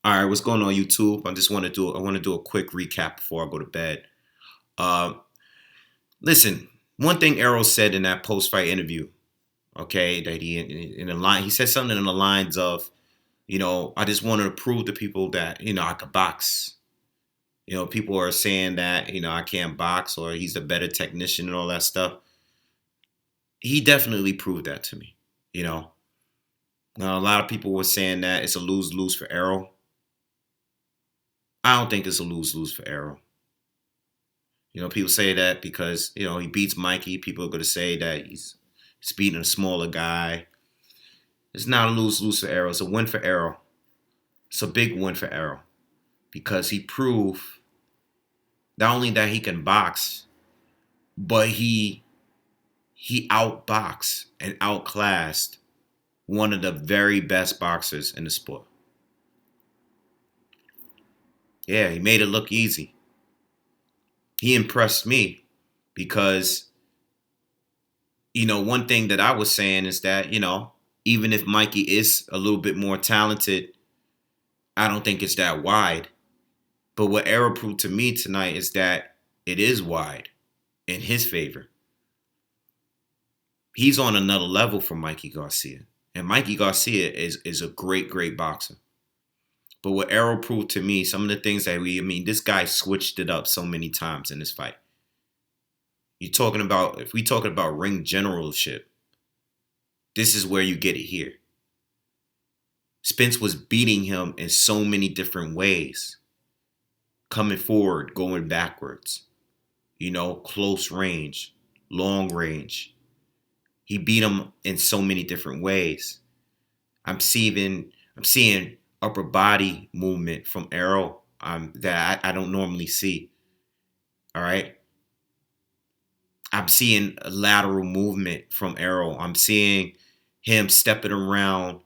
All right, what's going on YouTube? I want to do a quick recap before I go to bed. Uh, Listen, one thing Errol said in that post fight interview, okay, that in the line he said something in the lines of, I just wanted to prove to people that I could box. People are saying that I can't box or he's a better technician and all that stuff. He definitely proved that to me. You know, now, a lot of people were saying that it's a lose lose for Errol. I don't think it's a lose lose for Errol. People say that because, he beats Mikey. People are going to say that he's beating a smaller guy. It's not a lose-lose for Errol. It's a win for Errol. It's a big win for Errol because he proved not only that he can box, but he outboxed and outclassed one of the very best boxers in the sport. Yeah, he made it look easy. He impressed me because, one thing that I was saying is that, even if Mikey is a little bit more talented, I don't think it's that wide. But what Errol proved to me tonight is that it is wide in his favor. He's on another level from Mikey Garcia. And Mikey Garcia is a great, great boxer. But what Errol proved to me, some of the things that this guy switched it up so many times in this fight. If we talking about ring generalship, this is where you get it here. Spence was beating him in so many different ways. Coming forward, going backwards. Close range, long range. He beat him in so many different ways. I'm seeing upper body movement from Errol that I don't normally see. All right. I'm seeing a lateral movement from Errol. I'm seeing him stepping around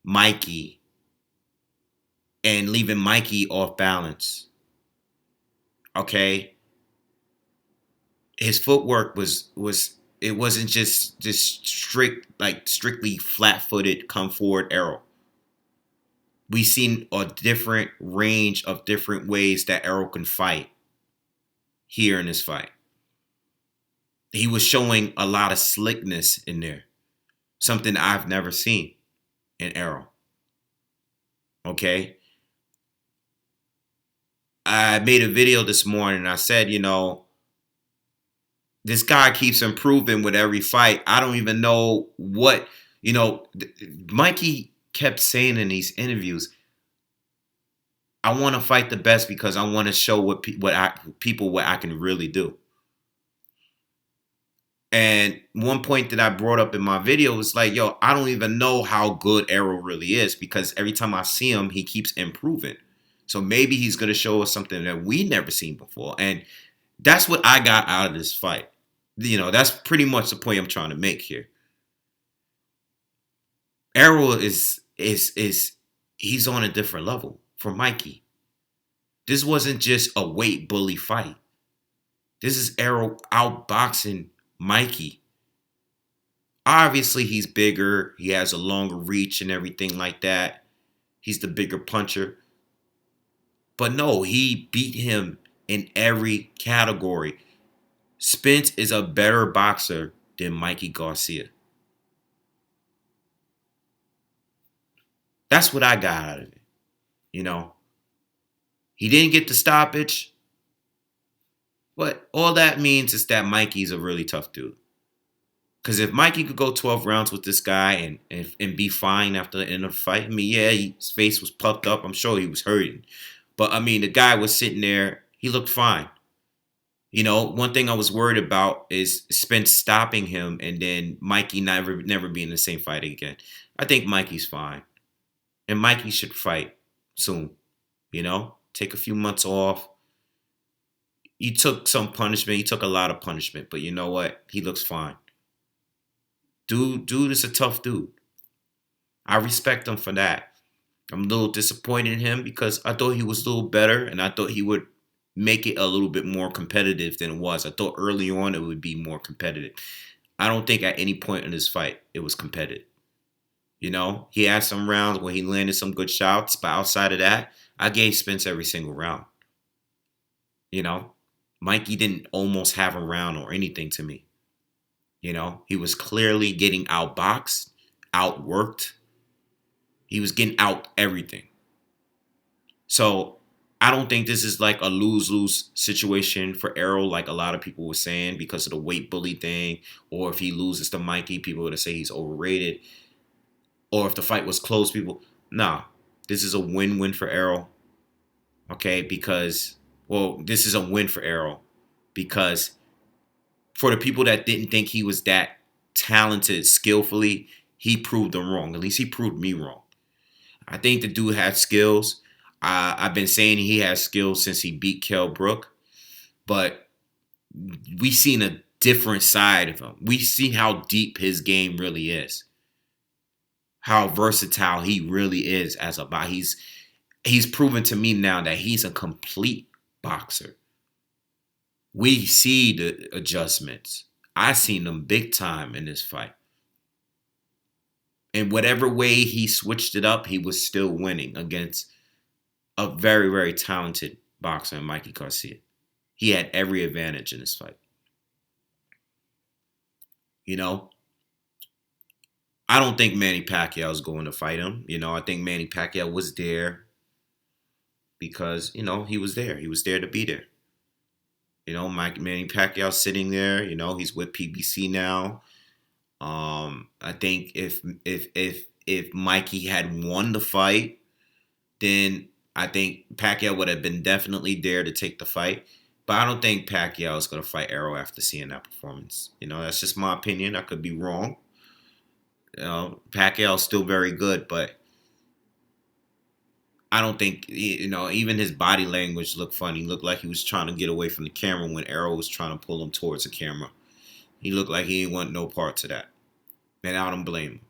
Mikey and leaving Mikey off balance. Okay. His footwork was it wasn't just strictly flat-footed come forward Errol. We've seen a different range of different ways that Errol can fight here in this fight. He was showing a lot of slickness in there. Something I've never seen in Errol. Okay? I made a video this morning and I said, this guy keeps improving with every fight. I don't even know what, Mikey kept saying in these interviews, I want to fight the best because I want to show what I can really do. And one point that I brought up in my video was like, I don't even know how good Errol really is because every time I see him, he keeps improving. So maybe he's going to show us something that we never seen before. And that's what I got out of this fight. That's pretty much the point I'm trying to make here. Errol is he's on a different level from Mikey. This wasn't just a weight bully fight. This is Errol outboxing Mikey. Obviously, he's bigger. He has a longer reach and everything like that. He's the bigger puncher. But no, he beat him in every category. Spence is a better boxer than Mikey Garcia. That's what I got out of it. He didn't get the stoppage. But all that means is that Mikey's a really tough dude. Because if Mikey could go 12 rounds with this guy and be fine after the end of the fight, his face was puffed up. I'm sure he was hurting. But, the guy was sitting there. He looked fine. One thing I was worried about is Spence stopping him and then Mikey never being in the same fight again. I think Mikey's fine. And Mikey should fight soon. Take a few months off. He took some punishment. He took a lot of punishment. But you know what? He looks fine. Dude is a tough dude. I respect him for that. I'm a little disappointed in him because I thought he was a little better and I thought he would make it a little bit more competitive than it was. I thought early on it would be more competitive. I don't think at any point in this fight it was competitive. He had some rounds where he landed some good shots, but outside of that, I gave Spence every single round. Mikey didn't almost have a round or anything to me. He was clearly getting outboxed, outworked. He was getting out everything. So I don't think this is like a lose-lose situation for Errol, like a lot of people were saying, because of the weight bully thing. Or if he loses to Mikey, people would say he's overrated. Or if the fight was close, people... Nah, this is a win-win for Errol. Okay, this is a win for Errol. Because for the people that didn't think he was that talented skillfully, he proved them wrong. At least he proved me wrong. I think the dude has skills. I've been saying he has skills since he beat Kell Brook. But we've seen a different side of him. We've seen how deep his game really is. How versatile he really is as a boxer. He's proven to me now that he's a complete boxer. We see the adjustments. I seen them big time in this fight. And whatever way he switched it up, he was still winning against a very, very talented boxer, Mikey Garcia. He had every advantage in this fight. I don't think Manny Pacquiao is going to fight him. I think Manny Pacquiao was there because, he was there. He was there to be there. Manny Pacquiao sitting there. He's with PBC now. I think if Mikey had won the fight, then I think Pacquiao would have been definitely there to take the fight. But I don't think Pacquiao is going to fight Errol after seeing that performance. That's just my opinion. I could be wrong. Pacquiao is still very good, but I don't think, even his body language looked funny. He looked like he was trying to get away from the camera when Errol was trying to pull him towards the camera. He looked like he didn't want no parts of that. And I don't blame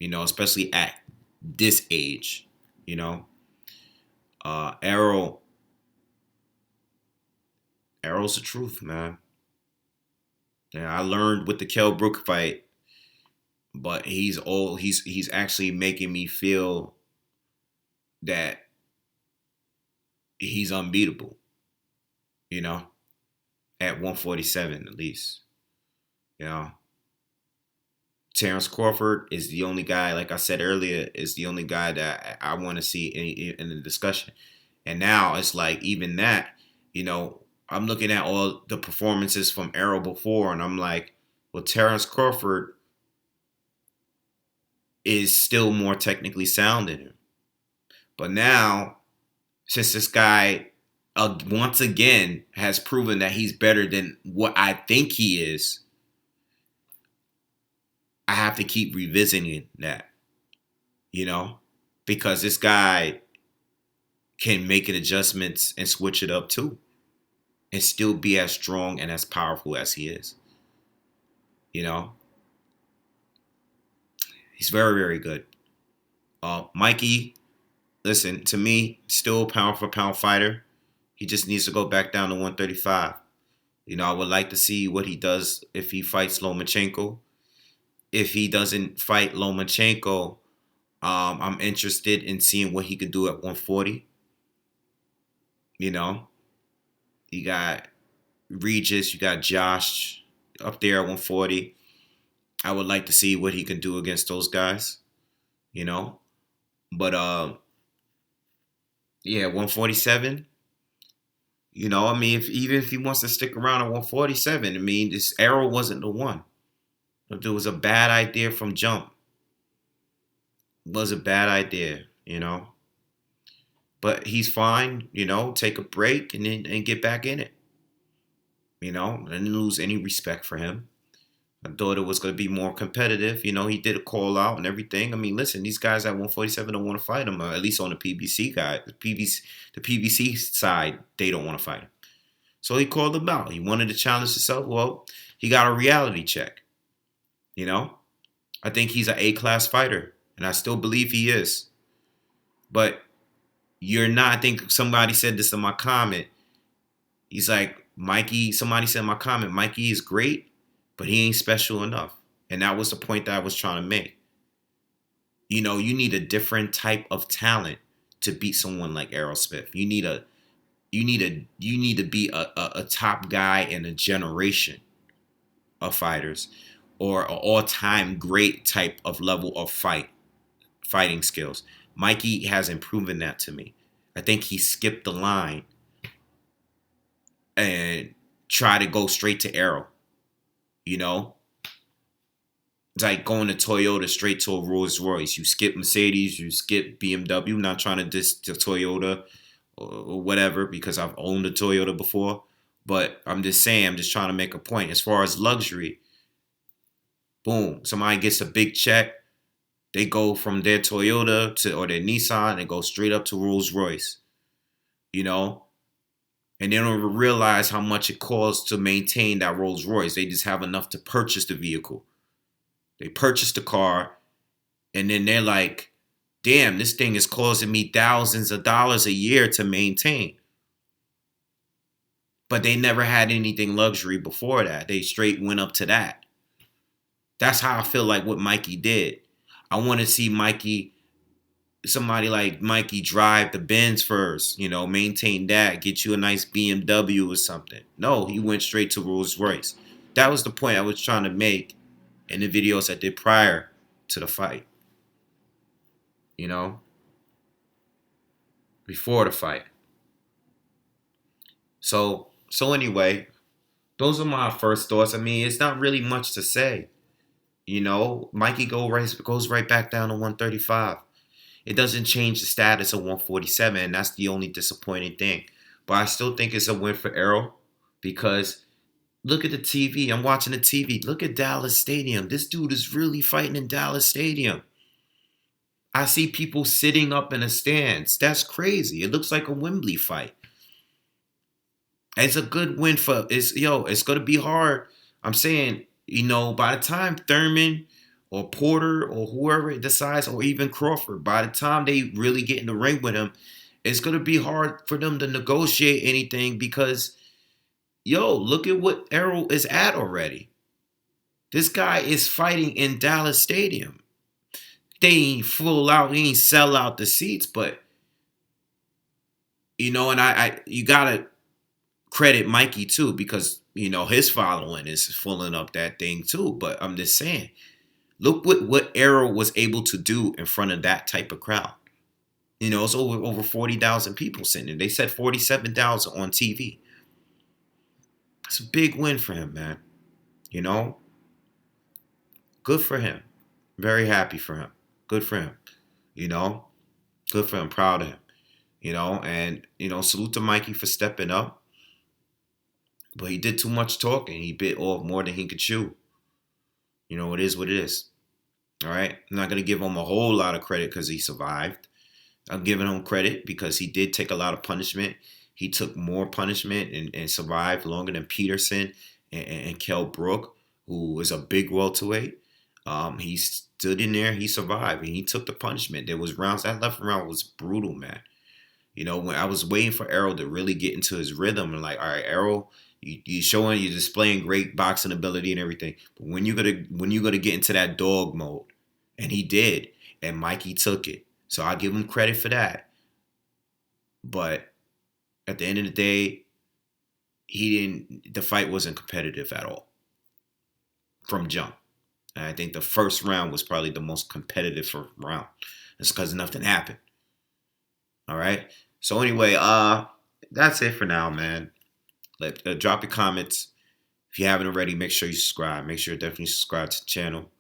him, especially at this age, Errol's the truth, man. Yeah, I learned with the Kell Brook fight, but he's old. He's actually making me feel that he's unbeatable, at 147 at least. Terence Crawford is the only guy, like I said earlier, is the only guy that I want to see in the discussion. And now it's like even that, I'm looking at all the performances from Errol before, and I'm like, well, Terence Crawford is still more technically sound than him. But now, since this guy once again has proven that he's better than what I think he is, I have to keep revisiting that, because this guy can make adjustments and switch it up too and still be as strong and as powerful as he is. He's very, very good. Mikey, listen, to me, still a pound for pound fighter. He just needs to go back down to 135. I would like to see what he does if he fights Lomachenko. If he doesn't fight Lomachenko, I'm interested in seeing what he could do at 140. You got Regis, you got Josh up there at 140. I would like to see what he can do against those guys. But 147. Even if he wants to stick around at 147, this Errol wasn't the one. It was a bad idea from jump. It was a bad idea, But he's fine, take a break and get back in it. I didn't lose any respect for him. I thought it was going to be more competitive. He did a call out and everything. Listen, these guys at 147 don't want to fight him, at least on the PBC guy. The PBC side, they don't want to fight him. So he called him out. He wanted to challenge himself. Well, he got a reality check. I think he's an A-class fighter, and I still believe he is. But you're not, I think somebody said this in my comment. He's like, Mikey, somebody said in my comment, Mikey is great, but he ain't special enough. And that was the point that I was trying to make. You need a different type of talent to beat someone like Errol Spence. You need to be a top guy in a generation of fighters, or an all-time great type of level of fighting skills. Mikey hasn't proven that to me. I think he skipped the line and tried to go straight to Errol. You know, it's like going to Toyota straight to a Rolls Royce. You skip Mercedes, you skip BMW. Not trying to diss the Toyota or whatever, because I've owned a Toyota before. But I'm just saying, I'm just trying to make a point. As far as luxury, boom, somebody gets a big check. They go from their Toyota or their Nissan and go straight up to Rolls Royce. You know? And they don't even realize how much it costs to maintain that Rolls Royce. They just have enough to purchase the vehicle. They purchase the car, and then they're like, damn, this thing is costing me thousands of dollars a year to maintain. But they never had anything luxury before that. They straight went up to that. That's how I feel like what Mikey did. I want to see somebody like Mikey drive the Benz first, maintain that, get you a nice BMW or something. No, he went straight to Rolls Royce. That was the point I was trying to make in the videos I did prior to the fight. Before the fight. So anyway, those are my first thoughts. I mean, it's not really much to say. Mikey goes right back down to 135. It doesn't change the status of 147, and that's the only disappointing thing. But I still think it's a win for Errol, because look at the TV. I'm watching the TV. Look at Dallas Stadium. This dude is really fighting in Dallas Stadium. I see people sitting up in the stands. That's crazy. It looks like a Wembley fight. It's a good win it's going to be hard. I'm saying, by the time Thurman or Porter or whoever decides, or even Crawford, by the time they really get in the ring with him, it's going to be hard for them to negotiate anything, because, look at what Errol is at already. This guy is fighting in Dallas Stadium. They ain't full out, they ain't sell out the seats, but, and you got to credit Mikey too, because, his following is filling up that thing too. But I'm just saying, look what Errol was able to do in front of that type of crowd. It's over 40,000 people sitting there. They said 47,000 on TV. It's a big win for him, man. Good for him. Very happy for him. Good for him. Good for him. Proud of him. And, salute to Mikey for stepping up. But he did too much talking. He bit off more than he could chew. It is what it is. All right? I'm not going to give him a whole lot of credit because he survived. I'm giving him credit because he did take a lot of punishment. He took more punishment and survived longer than Peterson and Kell Brook, who was a big welterweight. He stood in there. He survived, and he took the punishment. There was rounds. That left round was brutal, man. When I was waiting for Errol to really get into his rhythm, and like, all right, Errol, you're displaying great boxing ability and everything. But when you gonna get into that dog mode, and he did, and Mikey took it. So I give him credit for that. But at the end of the day, the fight wasn't competitive at all from jump. And I think the first round was probably the most competitive round. It's because nothing happened. All right. So anyway, that's it for now, man. Drop your comments. If you haven't already, make sure you subscribe. Make sure you definitely subscribe to the channel.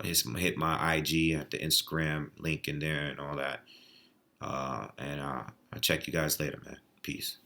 Hit my IG at the Instagram link in there and all that. And I'll check you guys later, man. Peace.